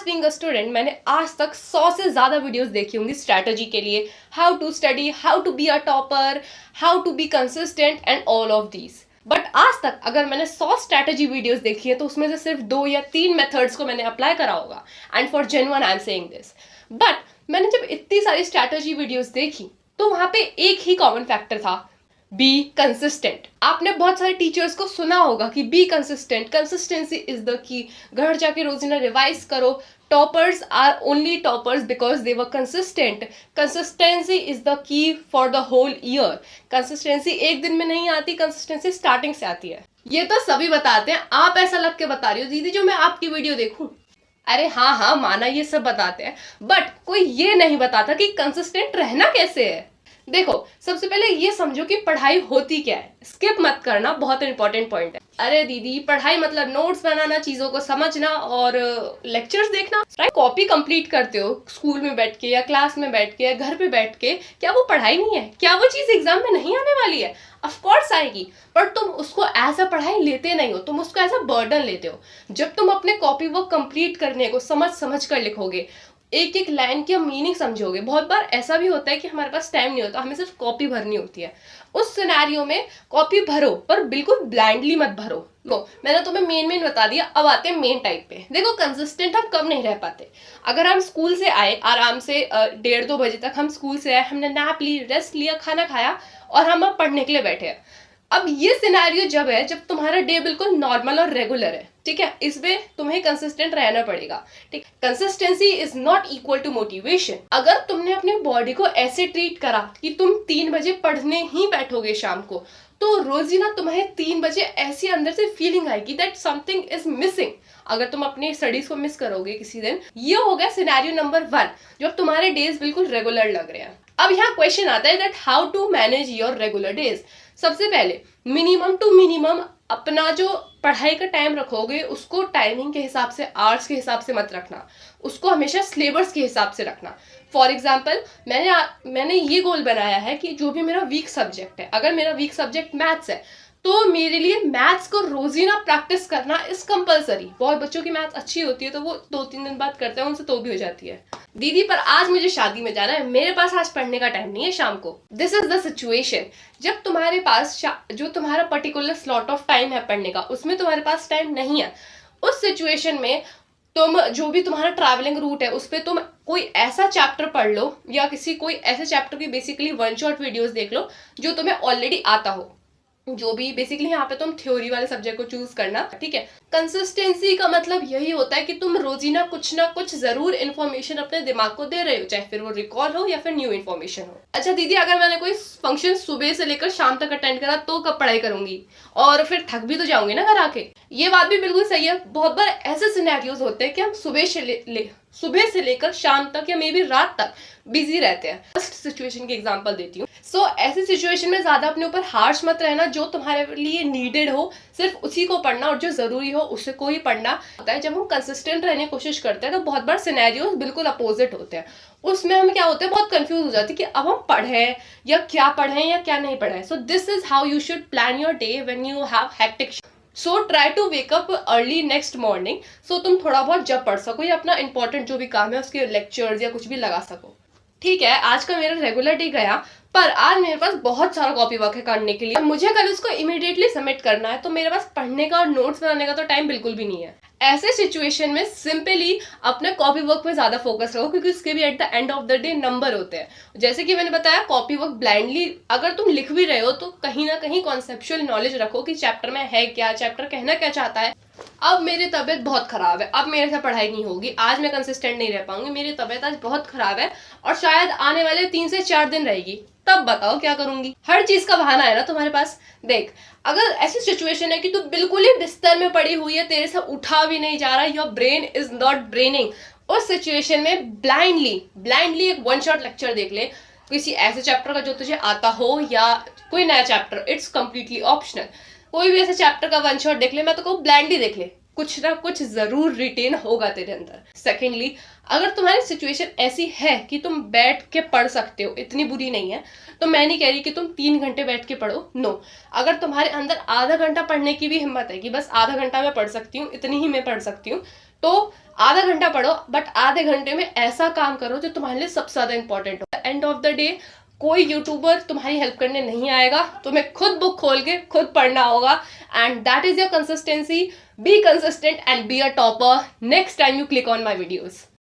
Being a student मैंने आज तक 100 से ज़्यादा वीडियोस देखी होंगी स्ट्रैटेजी के लिए, how to study, how to be a topper, how to be consistent and all of these. But आज तक अगर मैंने 100 स्ट्रैटेजी वीडियोस देखी है तो उसमें से सिर्फ 2 या 3 मेथड्स को मैंने अप्लाई करा होगा। And for genuine I am saying this. But मैंने जब इतनी सारी स्ट्रैटेजी वीडियोस देखी तो वहां पे एक ही कॉमन फैक्टर था, बी कंसिस्टेंट। आपने बहुत सारे टीचर्स को सुना होगा कि be consistent, consistency is the key. घर जाके रोजाना रिवाइज करो। Toppers are only toppers because they were consistent. Consistency is the key for the whole year. Consistency एक दिन में नहीं आती, कंसिस्टेंसी स्टार्टिंग से आती है। ये तो सभी बताते हैं, आप ऐसा लग के बता रही हो दीदी जो मैं आपकी वीडियो देखूं। अरे हाँ हाँ माना, ये सब बताते हैं, बट कोई ये नहीं बताता कि कंसिस्टेंट रहना कैसे है। देखो, सबसे पहले ये समझो कि पढ़ाई होती क्या है। स्किप मत करना, बहुत इंपॉर्टेंट पॉइंट है। अरे दीदी, पढ़ाई मतलब नोट्स बनाना, चीजों को समझना और लेक्चर्स देखना, राइट? कॉपी कंप्लीट करते हो स्कूल में बैठ के या क्लास में बैठ के या घर पे बैठ के, क्या वो पढ़ाई नहीं है? क्या वो चीज एग्जाम में नहीं आने वाली है? ऑफ कोर्स आएगी, पर तुम उसको एज अ पढ़ाई लेते नहीं हो, तुम उसको एज अ बर्डन लेते हो। जब तुम अपने कॉपी वर्क कंप्लीट करने को समझ समझ कर लिखोगे, एक एक लाइन की मीनिंग समझोगे। बहुत बार ऐसा भी होता है कि हमारे पास टाइम नहीं होता, हमें सिर्फ कॉपी भरनी होती है। उस सिनेरियो में कॉपी भरो, पर बिल्कुल ब्लाइंडली मत भरो। तो मैंने तुम्हें मेन बता दिया, अब आते हैं मेन टाइप पे। देखो, कंसिस्टेंट हम कब नहीं रह पाते? अगर हम स्कूल से आए आराम से 1:30-2 बजे तक हम स्कूल से आए, हमने नैप ली, रेस्ट लिया, खाना खाया और हम अब पढ़ने के लिए बैठे हैं। अब ये सिनेरियो जब है जब तुम्हारा डे बिल्कुल नॉर्मल और रेगुलर है, ठीक है? इसमें तुम्हें कंसिस्टेंट रहना पड़ेगा, ठीक? Consistency is not equal to motivation. अगर तुमने अपनी बॉडी को ऐसे ट्रीट करा कि तुम 3 बजे पढ़ने ही बैठोगे शाम को, तो रोजीना तुम्हें 3 बजे ऐसी अंदर से फीलिंग आएगी दैट समथिंग इज मिसिंग। अगर तुम अपनी स्टडीज को मिस करोगे किसी दिन, ये हो गया सिनेरियो नंबर 1, जब तुम्हारे डेज बिल्कुल रेगुलर लग रहे हैं। अब यहाँ क्वेश्चन आता है that how to manage your regular days. सबसे पहले मिनिमम टू मिनिमम अपना जो पढ़ाई का टाइम रखोगे उसको टाइमिंग के हिसाब से, आवर्स के हिसाब से मत रखना, उसको हमेशा सिलेबस के हिसाब से रखना। फॉर एग्जाम्पल, मैंने ये गोल बनाया है कि जो भी मेरा वीक सब्जेक्ट है, अगर मेरा वीक सब्जेक्ट मैथ्स है तो मेरे लिए मैथ्स को रोजीना प्रैक्टिस करना इज कंपलसरी। बहुत बच्चों की मैथ्स अच्छी होती है तो वो 2-3 दिन बाद करते हैं, उनसे तो भी हो जाती है। दीदी पर आज मुझे शादी में जाना है, मेरे पास आज पढ़ने का टाइम नहीं है शाम को। This is the situation. जब तुम्हारे पास जो तुम्हारा पर्टिकुलर स्लॉट ऑफ टाइम है पढ़ने का, उसमें तुम्हारे पास टाइम नहीं है, उस सिचुएशन में तुम जो भी तुम्हारा ट्रैवलिंग रूट है उस पर तुम कोई ऐसा चैप्टर पढ़ लो या कोई ऐसे चैप्टर की बेसिकली 1 शॉट वीडियोस देख लो जो तुम्हें ऑलरेडी आता हो। जो भी बेसिकली यहाँ पे तुम थ्योरी वाले सब्जेक्ट को चूज करना, ठीक है? कंसिस्टेंसी का मतलब यही होता है कि तुम रोजीना कुछ ना कुछ जरूर इन्फॉर्मेशन अपने दिमाग को दे रहे हो, चाहे फिर वो रिकॉल हो या फिर न्यू इन्फॉर्मेशन हो। अच्छा दीदी, अगर मैंने कोई फंक्शन सुबह से लेकर शाम तक अटेंड करा तो कब पढ़ाई करूंगी? और फिर थक भी तो जाऊंगी ना घर आके। ये बात भी बिल्कुल सही है। बहुत बार ऐसे सिनेरियोज होते हैं कि हम सुबह से लेकर शाम तक या मे बी रात तक बिजी रहते हैं। फर्स्ट सिचुएशन की एग्जांपल देती हूँ। सो ऐसी सिचुएशन में ज्यादा अपने ऊपर हार्श मत रहना। जो तुम्हारे लिए नीडेड हो सिर्फ उसी को पढ़ना और जो जरूरी हो उससे को ही पढ़ना होता है। जब हम कंसिस्टेंट रहने की कोशिश करते हैं तो बहुत बार सिनेरियोज बिल्कुल अपोजिट होते हैं। उसमें हम क्या होते हैं, बहुत कंफ्यूज हो जाते हैं कि अब हम पढ़ें या क्या नहीं पढ़ें। So this is how you should plan your day when you have hectic. So try to wake up early next morning. So तुम थोड़ा बहुत जब पढ़ सको या अपना इंपॉर्टेंट जो भी काम है उसके लेक्चर्स या कुछ भी लगा सको। ठीक है, आज का मेरा रेगुलर डे गया, पर आज मेरे पास बहुत सारा कॉपी वर्क है करने के लिए। मुझे कल उसको इमीडिएटली सबमिट करना है, तो मेरे पास पढ़ने का और नोट्स बनाने का तो टाइम बिल्कुल भी नहीं है। ऐसे सिचुएशन में सिंपली अपने कॉपी वर्क पे ज्यादा फोकस रखो, क्योंकि उसके भी at the end of the day number होते हैं। जैसे कि मैंने बताया, कॉपी वर्क ब्लाइंडली अगर तुम लिख भी रहे हो तो कहीं ना कहीं कॉन्सेप्चुअल नॉलेज रखो कि चैप्टर में है क्या, चैप्टर कहना क्या चाहता है। अब मेरी तबीयत बहुत खराब है, अब मेरे से पढ़ाई नहीं होगी, आज मैं कंसिस्टेंट नहीं रह पाऊंगी, मेरी तबीयत आज बहुत खराब है और शायद आने वाले 3 से 4 दिन रहेगी, तब बताओ क्या करूंगी? हर चीज का बहाना है ना तुम्हारे पास। देख, अगर ऐसी सिचुएशन है कि तू बिल्कुल ही बिस्तर में पड़ी हुई है, तेरे से उठा भी नहीं जा रहा, योर ब्रेन इज नॉट ब्रेनिंग, उस सिचुएशन में ब्लाइंडली एक 1 शॉट लेक्चर देख ले किसी ऐसे चैप्टर का जो तुझे आता हो या कोई नया चैप्टर, इट्स कंप्लीटली ऑप्शनल। कोई भी ऐसे चैप्टर का 1 शॉट देख ले, मैं तो कहूँ ब्लाइंडली देख ले, कुछ ना कुछ जरूर रिटेन होगा तेरे अंदर। सेकेंडली, अगर तुम्हारी सिचुएशन ऐसी है कि तुम बैठ के पढ़ सकते हो, इतनी बुरी नहीं है, तो मैं नहीं कह रही कि तुम 3 घंटे बैठ के पढ़ो, नो। अगर तुम्हारे अंदर आधा घंटा पढ़ने की भी हिम्मत है कि बस आधा घंटा मैं पढ़ सकती हूँ, इतनी ही मैं पढ़ सकती हूँ, तो आधा घंटा पढ़ो, बट आधे घंटे में ऐसा काम करो जो तुम्हारे लिए सबसे ज्यादा इंपॉर्टेंट हो। एंड ऑफ द डे कोई यूट्यूबर तुम्हारी हेल्प करने नहीं आएगा, तुम्हें खुद बुक खोल के खुद पढ़ना होगा। And that is your consistency. B consistent and B a topper next time you click on my videos.